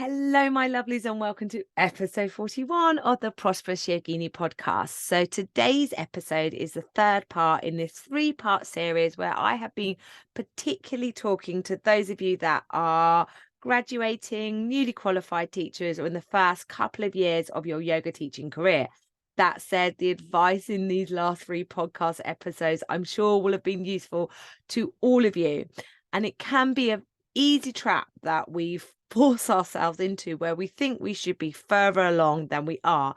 Hello, my lovelies, and welcome to episode 41 of the Prosperous Yogini Podcast. So, today's episode is the third part in this three-part series where I have been particularly talking to those of you that are graduating, newly qualified teachers, or in the first couple of years of your yoga teaching career. That said, the advice in these last three podcast episodes, I'm sure, will have been useful to all of you. And it can be an easy trap that we force ourselves into where we think we should be further along than we are,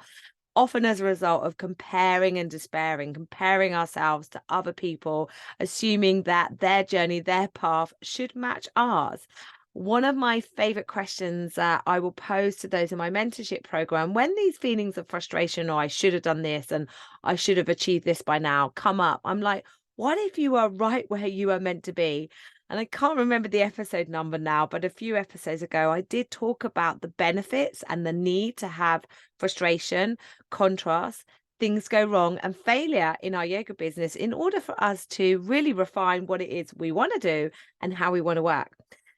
often as a result of comparing and despairing, comparing ourselves to other people, assuming that their journey, their path should match ours. One of my favorite questions that I will pose to those in my mentorship program when these feelings of frustration, or I should have done this and I should have achieved this by now, come up, I'm like, what if you are right where you are meant to be? And I can't remember the episode number now, but a few episodes ago, I did talk about the benefits and the need to have frustration, contrast, things go wrong, and failure in our yoga business in order for us to really refine what it is we want to do and how we want to work.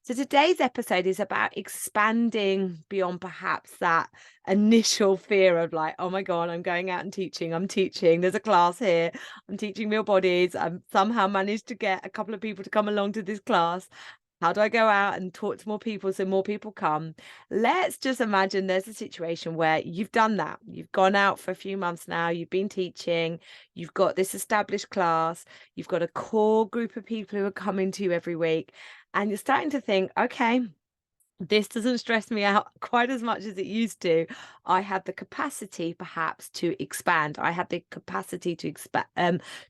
So today's episode is about expanding beyond perhaps that initial fear of like, oh my God, I'm going out and teaching. I'm teaching. There's a class here. I'm teaching Real Bodies. I've somehow managed to get a couple of people to come along to this class. How do I go out and talk to more people so more people come? Let's just imagine there's a situation where you've done that. You've gone out for a few months now. You've been teaching. You've got this established class. You've got a core group of people who are coming to you every week. And you're starting to think, okay, this doesn't stress me out quite as much as it used to. I have the capacity perhaps to expand. I have the capacity to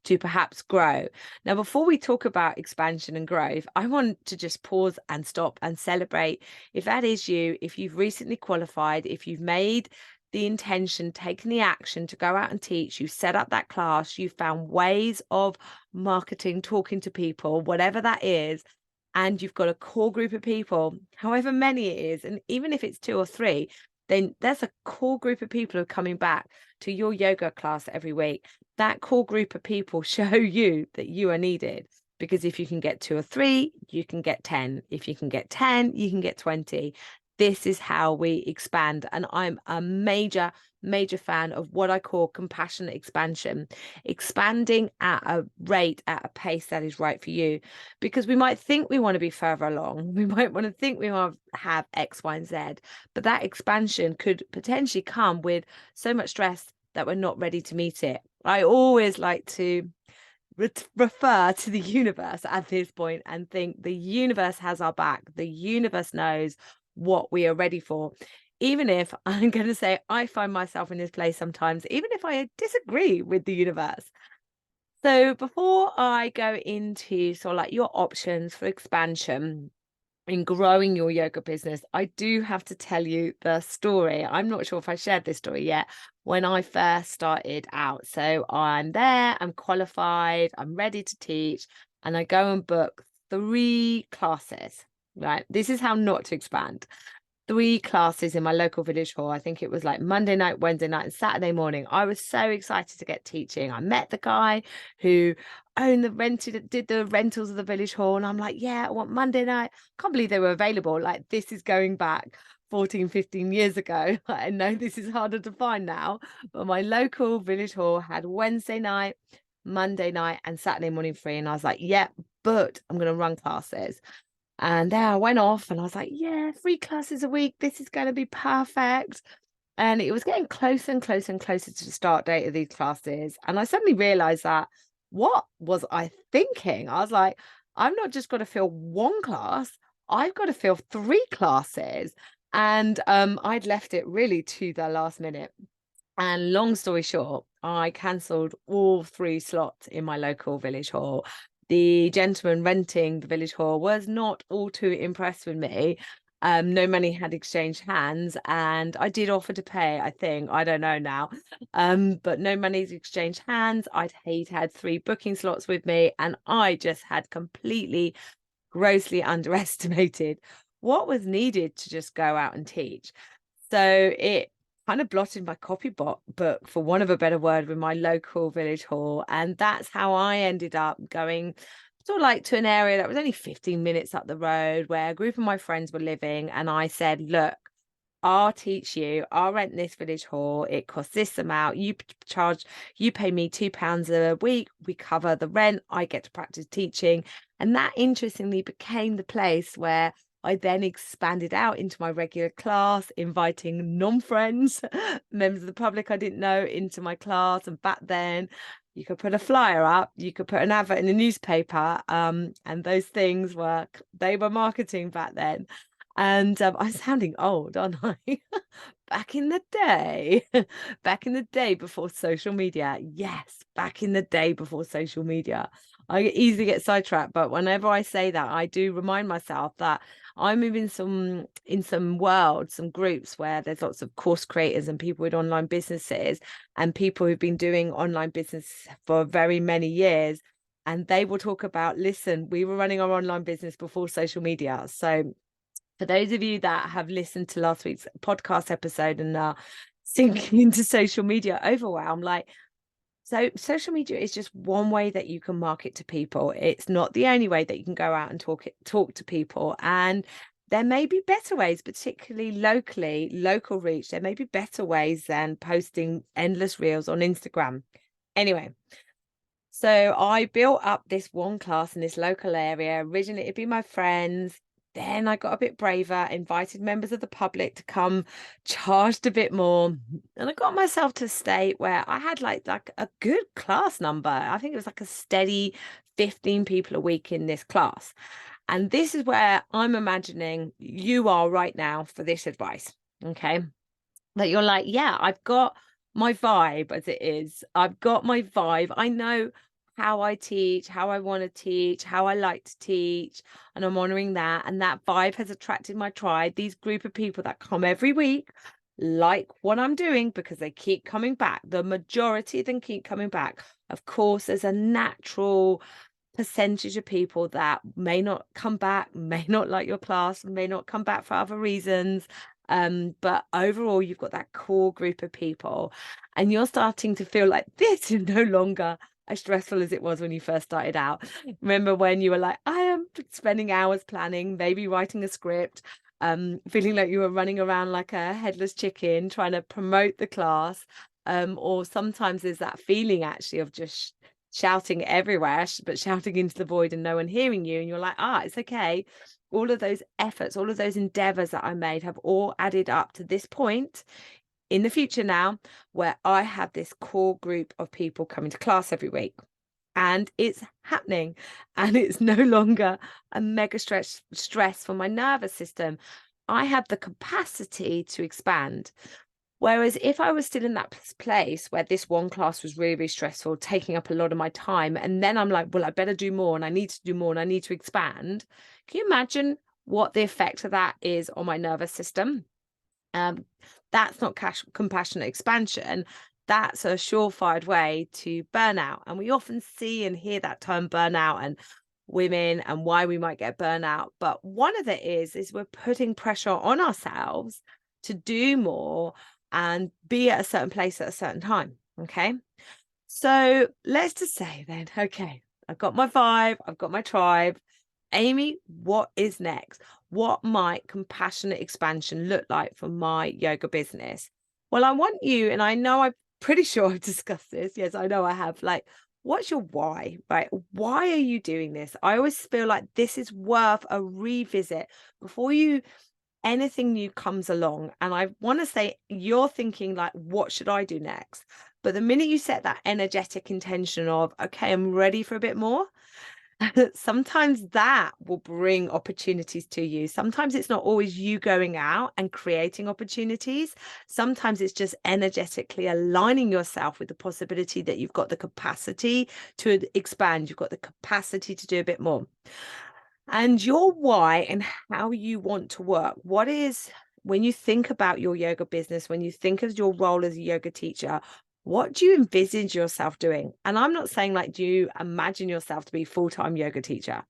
to perhaps grow. Now, before we talk about expansion and growth, I want to just pause and stop and celebrate. If that is you, if you've recently qualified, if you've made the intention, taken the action to go out and teach, you set up that class, you found ways of marketing, talking to people, whatever that is, and you've got a core group of people, however many it is, and even if it's two or three, then there's a core group of people who are coming back to your yoga class every week. That core group of people show you that you are needed, because if you can get two or three, you can get 10. If you can get 10, you can get 20. This is how we expand. And I'm a major fan of what I call compassionate expansion, expanding at a rate, at a pace that is right for you. Because we might think we want to be further along. We might want to think we want to have X, Y, and Z, but that expansion could potentially come with so much stress that we're not ready to meet it. I always like to refer to the universe at this point and think the universe has our back. The universe knows what we are ready for. Even if I'm going to say I find myself in this place sometimes, even if I disagree with the universe. So before I go into sort of like your options for expansion in growing your yoga business, I do have to tell you the story. I'm not sure if I shared this story yet when I first started out. So I'm there, I'm qualified, I'm ready to teach, and I go and book 3 classes, right? This is how not to expand. 3 classes in my local village hall. I think it was like Monday night, Wednesday night, and Saturday morning. I was so excited to get teaching. I met the guy who did the rentals of the village hall. And I'm like, yeah, I want Monday night. Can't believe they were available. Like, this is going back 14, 15 years ago. I know this is harder to find now, but my local village hall had Wednesday night, Monday night, and Saturday morning free. And I was like, yeah, but I'm going to run classes. And there I went off and I was like, yeah, 3 classes a week. This is going to be perfect. And it was getting closer and closer and closer to the start date of these classes. And I suddenly realized that, what was I thinking? I was like, I'm not just got to fill 1 class, I've got to fill 3 classes. And I'd left it really to the last minute. And long story short, I cancelled all 3 slots in my local village hall. The gentleman renting the village hall was not all too impressed with me. No money had exchanged hands, and I did offer to pay, I think. I don't know now. But no money's exchanged hands. He'd had 3 booking slots with me, and I just had completely, grossly underestimated what was needed to just go out and teach. So it kind of blotted my copybook book, for want of a better word, with my local village hall. And that's how I ended up going sort of like to an area that was only 15 minutes up the road, where a group of my friends were living. And I said, look, I'll teach you, I'll rent this village hall, it costs this amount, you pay me £2 a week, we cover the rent, I get to practice teaching. And that interestingly became the place where I then expanded out into my regular class, inviting non-friends, members of the public I didn't know into my class. And back then you could put a flyer up, you could put an advert in the newspaper, and those things were marketing back then. And I'm sounding old, aren't I? Back in the day, back in the day before social media. Yes, back in the day before social media. I easily get sidetracked, but whenever I say that, I do remind myself that I move in some worlds, some groups where there's lots of course creators and people with online businesses and people who've been doing online business for very many years. And they will talk about, listen, we were running our online business before social media. So for those of you that have listened to last week's podcast episode and are sinking into social media overwhelm, like, so social media is just one way that you can market to people. It's not the only way that you can go out and talk to people. And there may be better ways, particularly local reach. There may be better ways than posting endless reels on Instagram. Anyway, so I built up this one class in this local area. Originally, it'd be my friends. Then I got a bit braver, invited members of the public to come, charged a bit more. And I got myself to a state where I had like a good class number. I think it was like a steady 15 people a week in this class. And this is where I'm imagining you are right now for this advice. Okay. That you're like, yeah, I've got my vibe as it is. I've got my vibe. I know how I teach, how I want to teach, how I like to teach, and I'm honoring that. And that vibe has attracted my tribe, these group of people that come every week, like what I'm doing because they keep coming back. The majority of them keep coming back. Of course, there's a natural percentage of people that may not come back, may not like your class, may not come back for other reasons. But overall, you've got that core group of people, and you're starting to feel like this is no longer as stressful as it was when you first started out. Remember when you were like, I am spending hours planning, maybe writing a script, feeling like you were running around like a headless chicken trying to promote the class. Or sometimes there's that feeling actually of just shouting everywhere, but shouting into the void and no one hearing you. And you're like, it's okay. All of those efforts, all of those endeavors that I made have all added up to this point in the future now, where I have this core group of people coming to class every week. And it's happening. And it's no longer a mega stress for my nervous system. I have the capacity to expand. Whereas if I was still in that place where this one class was really, really stressful, taking up a lot of my time, and then I'm like, well, I better do more and I need to do more and I need to expand. Can you imagine what the effect of that is on my nervous system? That's not compassionate expansion. That's a surefire way to burnout. And we often see and hear that term burnout and women and why we might get burnout. But one of it is we're putting pressure on ourselves to do more and be at a certain place at a certain time. Okay. So let's just say then, okay, I've got my vibe, I've got my tribe. Amy, what is next? What might compassionate expansion look like for my yoga business? Well, I want you, and I know I'm pretty sure I've discussed this. Yes, I know I have. Like, what's your why, right? Why are you doing this? I always feel like this is worth a revisit before anything new comes along. And I want to say you're thinking like, what should I do next? But the minute you set that energetic intention of, okay, I'm ready for a bit more, sometimes that will bring opportunities to you. Sometimes it's not always you going out and creating opportunities. Sometimes it's just energetically aligning yourself with the possibility that you've got the capacity to expand. You've got the capacity to do a bit more. And your why and how you want to work. What is, when you think about your yoga business, when you think of your role as a yoga teacher, what do you envisage yourself doing? And I'm not saying like, do you imagine yourself to be a full-time yoga teacher?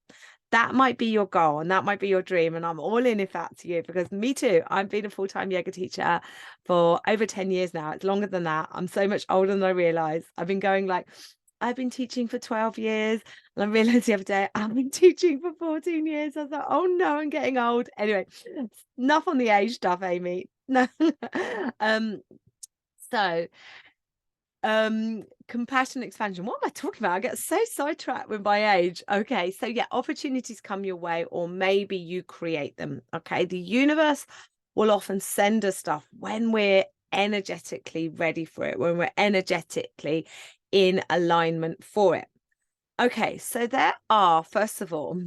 That might be your goal and that might be your dream. And I'm all in if that's you, because me too. I've been a full-time yoga teacher for over 10 years now. It's longer than that. I'm so much older than I realize. I've been going like, I've been teaching for 12 years. And I realized the other day, I've been teaching for 14 years. I was like, oh no, I'm getting old. Anyway, enough on the age stuff, Amy. No. um so Compassion expansion. What am I talking about? I get so sidetracked with my age. Okay, so yeah, opportunities come your way, or maybe you create them. Okay, the universe will often send us stuff when we're energetically ready for it, when we're energetically in alignment for it. Okay, so there are, first of all,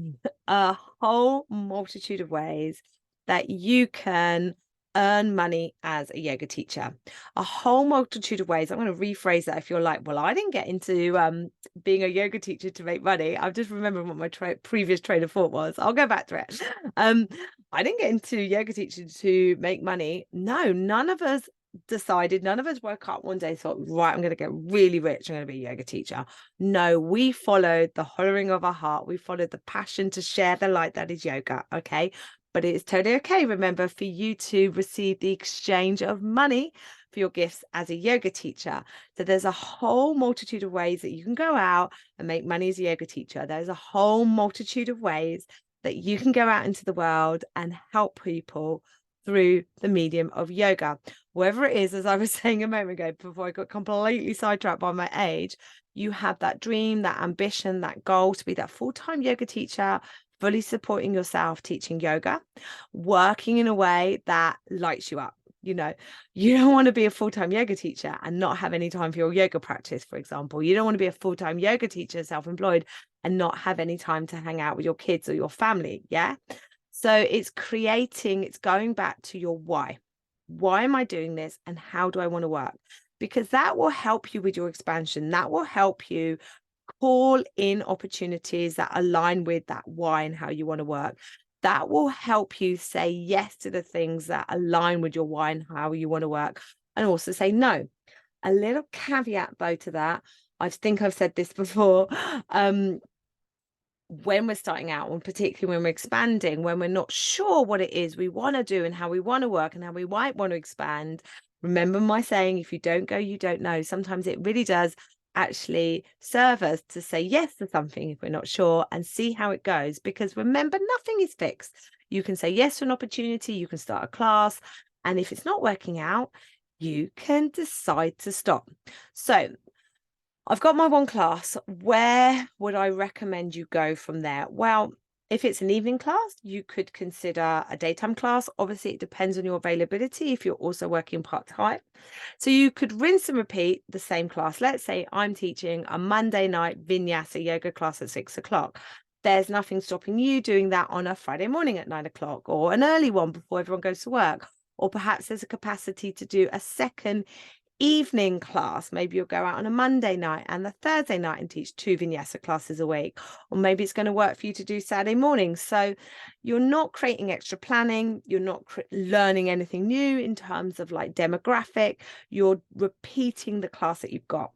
a whole multitude of ways that you can earn money as a yoga teacher. A whole multitude of ways. I'm going to rephrase that if you're like, well, I didn't get into being a yoga teacher to make money. I've just remembered what my previous train of thought was. I'll go back to it. I didn't get into yoga teaching to make money. No, none of us decided, none of us woke up one day and thought, right, I'm going to get really rich. I'm going to be a yoga teacher. No, we followed the hollering of our heart. We followed the passion to share the light that is yoga. Okay. But it's totally okay, remember, for you to receive the exchange of money for your gifts as a yoga teacher. So there's a whole multitude of ways that you can go out and make money as a yoga teacher. There's a whole multitude of ways that you can go out into the world and help people through the medium of yoga. Whatever it is, as I was saying a moment ago, before I got completely sidetracked by my age, you have that dream, that ambition, that goal to be that full-time yoga teacher, fully supporting yourself, teaching yoga, working in a way that lights you up. You don't want to be a full-time yoga teacher and not have any time for your yoga practice, for example. You don't want to be a full-time yoga teacher, self-employed, and not have any time to hang out with your kids or your family. Yeah. So it's going back to your why. Why am I doing this? And how do I want to work? Because that will help you with your expansion. That will help you call in opportunities that align with that why and how you want to work. That will help you say yes to the things that align with your why and how you want to work, and also say no. A little caveat though to that, I think I've said this before, when we're starting out, and particularly when we're expanding, when we're not sure what it is we want to do and how we want to work and how we might want to expand, remember my saying, if you don't go, you don't know. Sometimes it really does actually serve us to say yes to something if we're not sure and see how it goes. Because remember, nothing is fixed. You can say yes to an opportunity, you can start a class, and if it's not working out, you can decide to stop. So I've got my one class. Where would I recommend you go from there? Well, if it's an evening class, you could consider a daytime class. Obviously, it depends on your availability if you're also working part-time. So you could rinse and repeat the same class. Let's say I'm teaching a Monday night vinyasa yoga class at 6 o'clock. There's nothing stopping you doing that on a Friday morning at 9 o'clock, or an early one before everyone goes to work. Or perhaps there's a capacity to do a second evening class. Maybe you'll go out on a Monday night and the Thursday night and teach 2 vinyasa classes a week. Or maybe it's going to work for you to do Saturday mornings. So you're not creating extra planning. You're not learning anything new in terms of like demographic. You're repeating the class that you've got.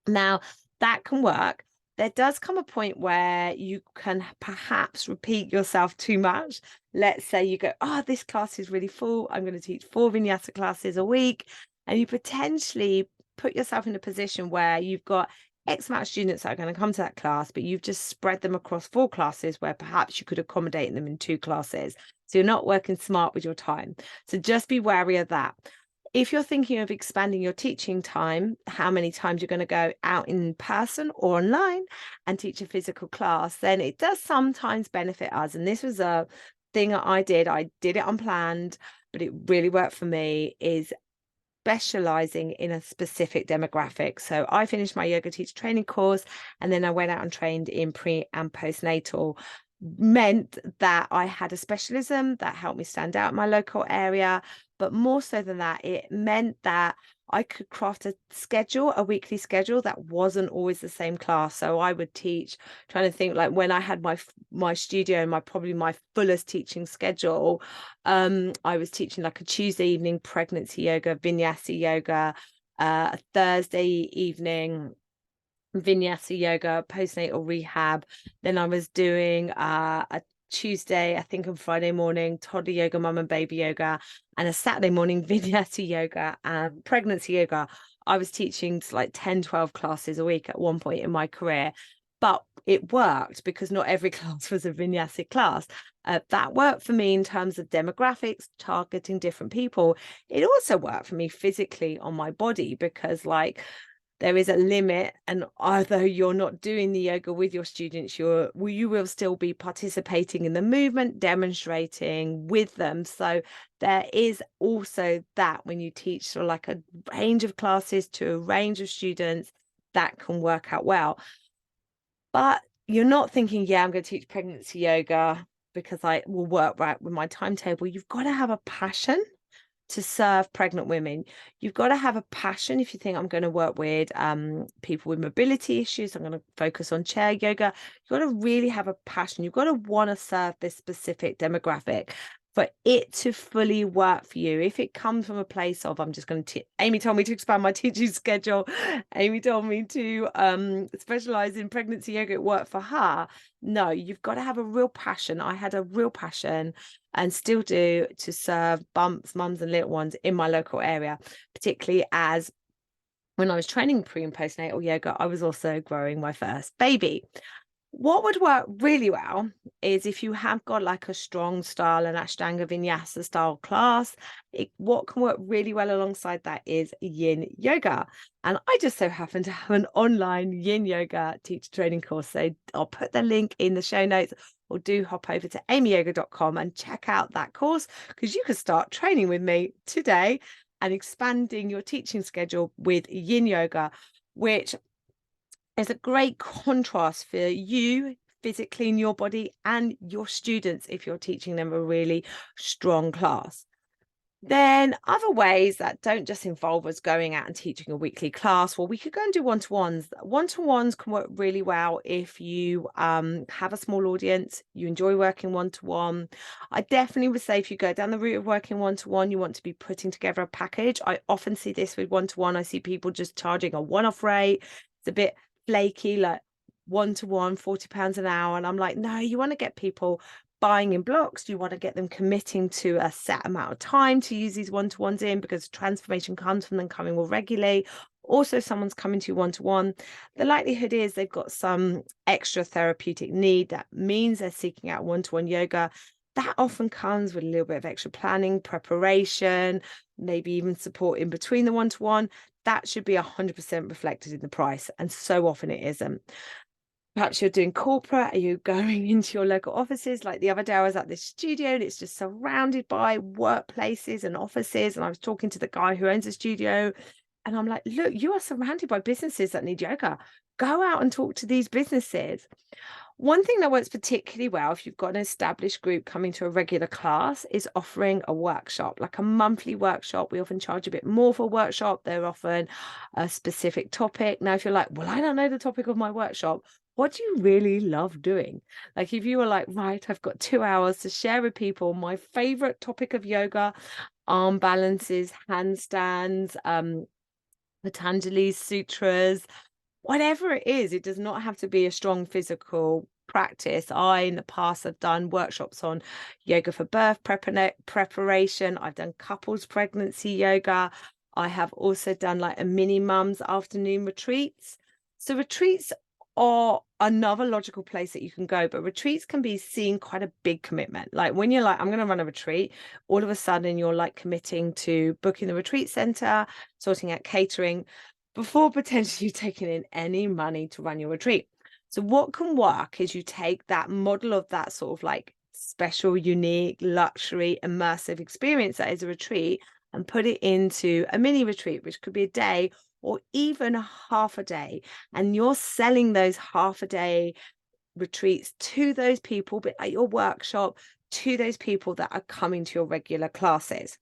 Now, that can work. There does come a point where you can perhaps repeat yourself too much. Let's say you go, oh, this class is really full. I'm going to teach 4 vinyasa classes a week. And you potentially put yourself in a position where you've got X amount of students that are going to come to that class, but you've just spread them across 4 classes where perhaps you could accommodate them in 2 classes. So you're not working smart with your time. So just be wary of that. If you're thinking of expanding your teaching time, how many times you're going to go out in person or online and teach a physical class, then it does sometimes benefit us. And this was a thing that I did it unplanned, but it really worked for me, is specializing in a specific demographic. So I finished my yoga teacher training course, and then I went out and trained in pre and postnatal. Meant that I had a specialism that helped me stand out in my local area. But more so than that, it meant that I could craft a schedule, a weekly schedule that wasn't always the same class. So I would teach, trying to think, like when I had my studio and probably my fullest teaching schedule, I was teaching like a Tuesday evening pregnancy yoga, vinyasa yoga, a Thursday evening vinyasa yoga, postnatal rehab. Then I was doing a Tuesday, I think, on Friday morning, toddler yoga, mum and baby yoga, and a Saturday morning vinyasa yoga and pregnancy yoga. I was teaching like 10, 12 classes a week at one point in my career, but it worked because not every class was a vinyasa class. That worked for me in terms of demographics, targeting different people. It also worked for me physically on my body because like there is a limit, and although you're not doing the yoga with your students, you will still be participating in the movement, demonstrating with them. So there is also that when you teach sort of like a range of classes to a range of students, that can work out well. But you're not thinking, yeah, I'm going to teach pregnancy yoga because I will work right with my timetable. You've got to have a passion to serve pregnant women. You've got to have a passion. If you think I'm going to work with people with mobility issues, I'm going to focus on chair yoga. You've got to really have a passion. You've got to want to serve this specific demographic for it to fully work for you. If it comes from a place of, I'm just going to, Amy told me to expand my teaching schedule. Amy told me to specialize in pregnancy yoga. It worked for her. No, you've got to have a real passion. I had a real passion and still do to serve bumps, mums and little ones in my local area, particularly as when I was training pre and postnatal yoga, I was also growing my first baby. What would work really well is if you have got like a strong style and Ashtanga Vinyasa style class, what can work really well alongside that is yin yoga. And I just so happen to have an online yin yoga teacher training course. So I'll put the link in the show notes, or do hop over to amyyoga.com and check out that course, because you can start training with me today and expanding your teaching schedule with yin yoga, which is a great contrast for you physically in your body and your students if you're teaching them a really strong class. Then other ways that don't just involve us going out and teaching a weekly class, well, we could go and do one-to-ones. One-to-ones can work really well if you have a small audience, you enjoy working one-to-one. I definitely would say if you go down the route of working one-to-one, you want to be putting together a package. I often see this with one-to-one. I see people just charging a one-off rate. It's a bit flaky, like one-to-one, £40 an hour. And I'm like, no, you want to get people buying in blocks. You want to get them committing to a set amount of time to use these one-to-ones in, because transformation comes from them coming more regularly. Also, someone's coming to you one-to-one, the likelihood is they've got some extra therapeutic need. That means they're seeking out one-to-one yoga. That often comes with a little bit of extra planning, preparation, maybe even support in between the one-to-one. That should be 100% reflected in the price, and so often it isn't. Perhaps you're doing corporate. Are you going into your local offices? Like the other day, I was at this studio and it's just surrounded by workplaces and offices. And I was talking to the guy who owns the studio. And I'm like, look, you are surrounded by businesses that need yoga. Go out and talk to these businesses. One thing that works particularly well if you've got an established group coming to a regular class is offering a workshop, like a monthly workshop. We often charge a bit more for a workshop. They're often a specific topic. Now, if you're like, well, I don't know the topic of my workshop, what do you really love doing? Like if you were like, right, I've got 2 hours to share with people my favorite topic of yoga, arm balances, handstands, Patanjali's sutras, whatever it is, it does not have to be a strong physical practice. I, in the past, have done workshops on yoga for birth preparation. I've done couples pregnancy yoga. I have also done like a mini mums afternoon retreats. So retreats are another logical place that you can go, but retreats can be seen quite a big commitment. Like when you're like, I'm going to run a retreat, all of a sudden you're like committing to booking the retreat center, sorting out catering, before potentially taking in any money to run your retreat. So what can work is you take that model of that sort of like special, unique, luxury, immersive experience that is a retreat, and put it into a mini retreat, which could be a day or even half a day. And you're selling those half a day retreats to those people, but at your workshop, to those people that are coming to your regular classes.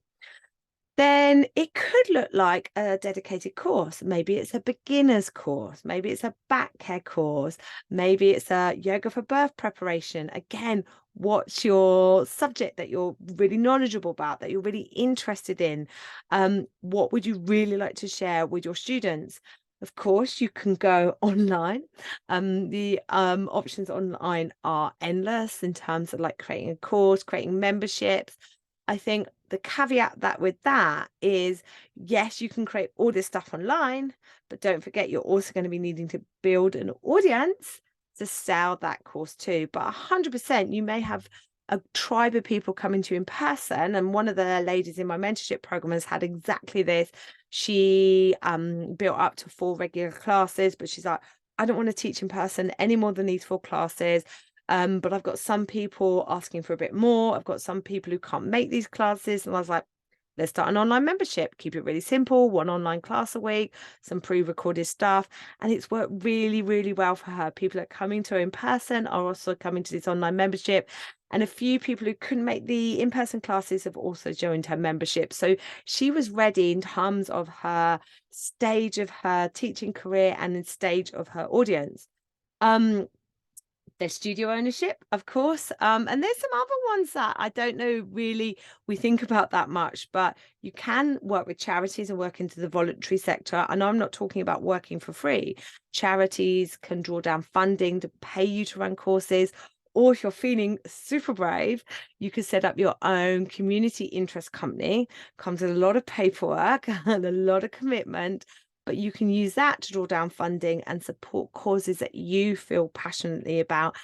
Then it could look like a dedicated course. Maybe it's a beginner's course. Maybe it's a back care course. Maybe it's a yoga for birth preparation. Again, what's your subject that you're really knowledgeable about, that you're really interested in? What would you really like to share with your students? Of course, you can go online. The options online are endless in terms of like creating a course, creating memberships. I think the caveat that with that is, yes, you can create all this stuff online, but don't forget you're also going to be needing to build an audience to sell that course too. But 100%, you may have a tribe of people coming to you in person. And one of the ladies in my mentorship program has had exactly this. She built up to 4 regular classes, but she's like, I don't want to teach in person any more than these 4 classes. But I've got some people asking for a bit more. I've got some people who can't make these classes. And I was like, let's start an online membership. Keep it really simple. 1 online class a week, some pre-recorded stuff. And it's worked really, really well for her. People that are coming to her in person are also coming to this online membership. And a few people who couldn't make the in-person classes have also joined her membership. So she was ready in terms of her stage of her teaching career and in stage of her audience. There's studio ownership, of course. And there's some other ones that I don't know really we think about that much, but you can work with charities and work into the voluntary sector. And I'm not talking about working for free. Charities can draw down funding to pay you to run courses. Or if you're feeling super brave, you can set up your own community interest company. Comes with a lot of paperwork and a lot of commitment. But you can use that to draw down funding and support causes that you feel passionately about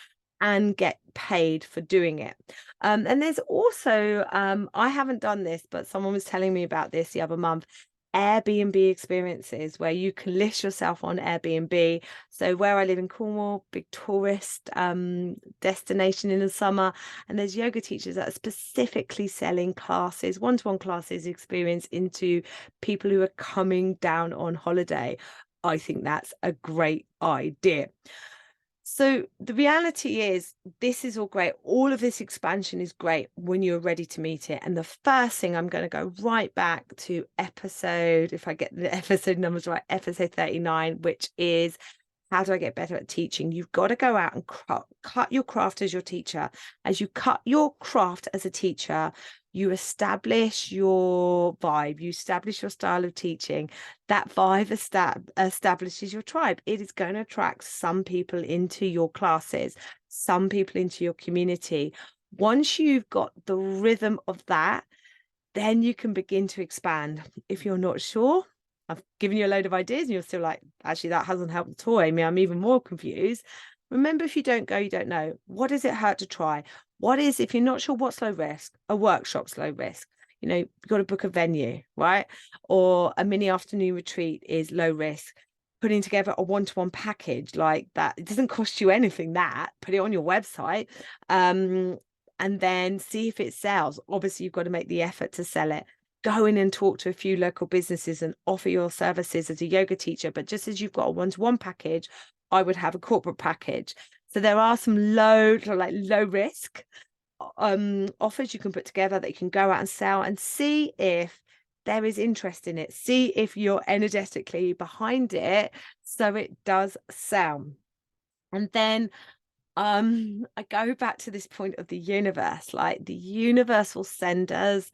and get paid for doing it. And there's also, I haven't done this, but someone was telling me about this the other month, Airbnb experiences where you can list yourself on Airbnb. So where I live in Cornwall, big tourist destination in the summer, and there's yoga teachers that are specifically selling classes, one-to-one classes experience into people who are coming down on holiday. I think that's a great idea. So the reality is, this is all great. All of this expansion is great when you're ready to meet it. And the first thing, I'm going to go right back to episode, if I get the episode numbers right, episode 39, which is how do I get better at teaching? You've got to go out and cut your craft as your teacher. As you cut your craft as a teacher, you establish your vibe, you establish your style of teaching. That vibe establishes your tribe. It is going to attract some people into your classes, some people into your community. Once you've got the rhythm of that, then you can begin to expand. If you're not sure, I've given you a load of ideas and you're still like, actually, that hasn't helped at all, Amy. I'm even more confused. Remember, if you don't go, you don't know. What does it hurt to try? What is, if you're not sure what's low risk, a workshop's low risk. You know, you've got to book a venue, right? Or a mini afternoon retreat is low risk. Putting together a one-to-one package like that, it doesn't cost you anything. That put it on your website, and then see if it sells. Obviously, you've got to make the effort to sell it. Go in and talk to a few local businesses and offer your services as a yoga teacher. But just as you've got a one-to-one package, I would have a corporate package. So there are some low risk offers you can put together that you can go out and sell, and see if there is interest in it. See if you're energetically behind it so it does sell. And then I go back to this point of the universe. Like, the universe will send us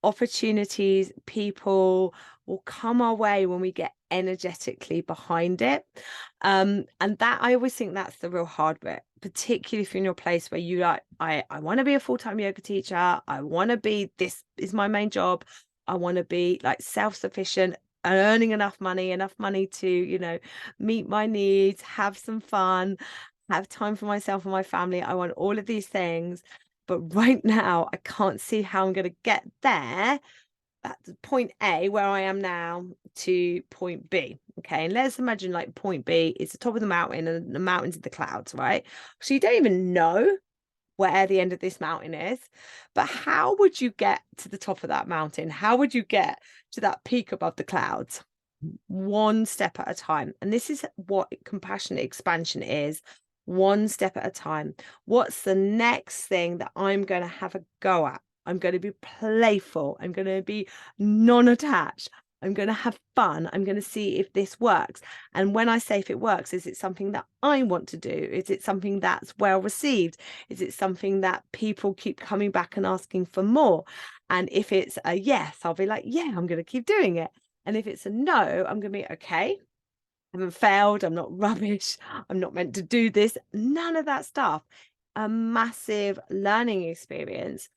opportunities, people will come our way when we get energetically behind it. And that, I always think that's the real hard bit, particularly if you're in your place where you like, I want to be a full-time yoga teacher. I want to be, this is my main job. I want to be like self-sufficient, earning enough money to, you know, meet my needs, have some fun, have time for myself and my family. I want all of these things. But right now, I can't see how I'm going to get there at point A, where I am now, to point B. Okay. And let's imagine like point B is the top of the mountain and the mountain's in the clouds, right? So you don't even know where the end of this mountain is. But how would you get to the top of that mountain? How would you get to that peak above the clouds? One step at a time. And this is what compassionate expansion is. One step at a time. What's the next thing that I'm going to have a go at? I'm going to be playful. I'm going to be non-attached. I'm going to have fun. I'm going to see if this works. And when I say if it works, is it something that I want to do? Is it something that's well received? Is it something that people keep coming back and asking for more? And if it's a yes, I'll be like, yeah, I'm going to keep doing it. And if it's a no, I'm going to be, okay, I haven't failed. I'm not rubbish. I'm not meant to do this. None of that stuff. A massive learning experience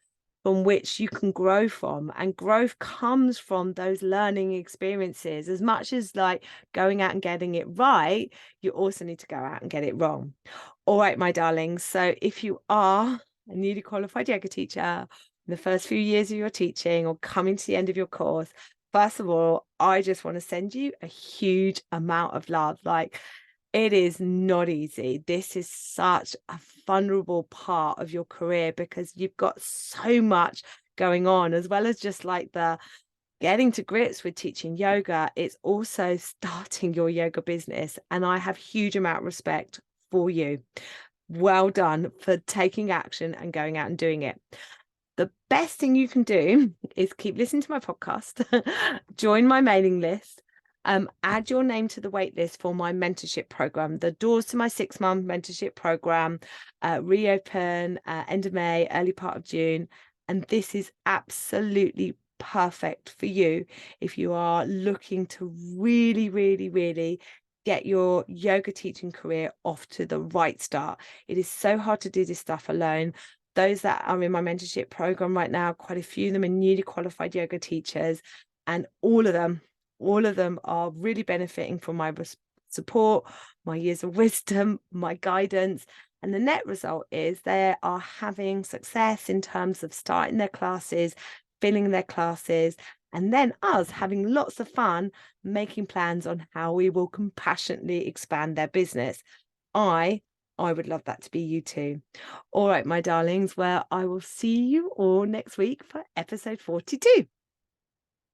from which you can grow from, and growth comes from those learning experiences. As much as like going out and getting it right, you also need to go out and get it wrong. All right, my darlings. So if you are a newly qualified yoga teacher, in the first few years of your teaching or coming to the end of your course, first of all, I just want to send you a huge amount of love. Like, it is not easy. This is such a vulnerable part of your career because you've got so much going on, as well as just like the getting to grips with teaching yoga. It's also starting your yoga business. And I have huge amount of respect for you. Well done for taking action and going out and doing it. The best thing you can do is keep listening to my podcast, join my mailing list, add your name to the wait list for my mentorship program. The doors to my 6-month mentorship program reopen end of May, early part of June. And this is absolutely perfect for you if you are looking to really, really, really get your yoga teaching career off to the right start. It is so hard to do this stuff alone. Those that are in my mentorship program right now, quite a few of them are newly qualified yoga teachers, and all of them are really benefiting from my support, my years of wisdom, my guidance. And the net result is they are having success in terms of starting their classes, filling their classes, and then us having lots of fun making plans on how we will compassionately expand their business. I would love that to be you too. All right, my darlings, well, I will see you all next week for episode 42.